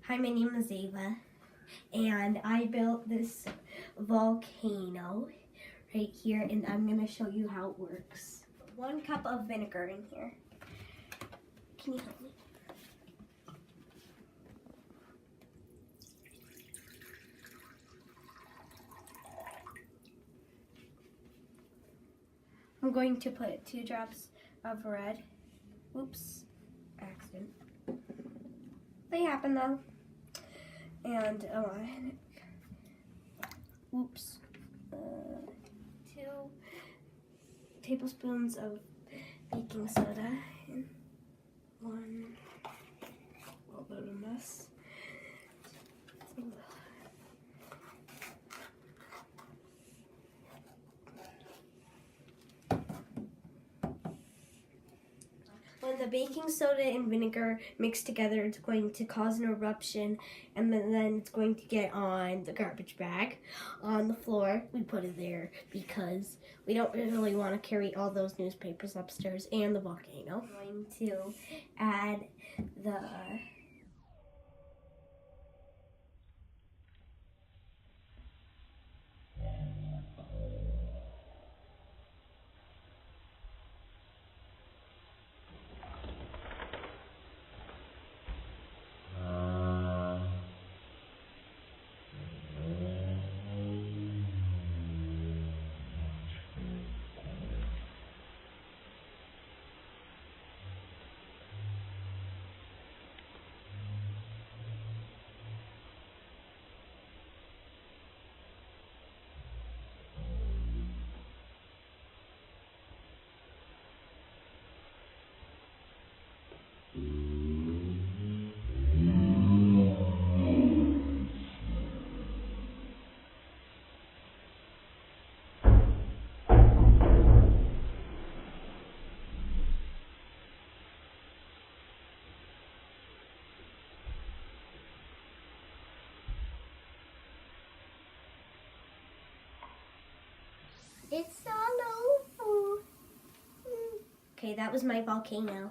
Hi, my name is Ava, and I built this volcano right here, and I'm going to show you how it works. 1 cup of vinegar in here. Can you help me? I'm going to put 2 drops of red. Oops, accident. They happen though. And 2 tablespoons of baking soda and 1 little bit of mess. When the baking soda and vinegar mix together, it's going to cause an eruption, and then it's going to get on the garbage bag on the floor. We put it there because we don't really want to carry all those newspapers upstairs and the volcano. I'm going to add the It's all over. Okay, that was my volcano.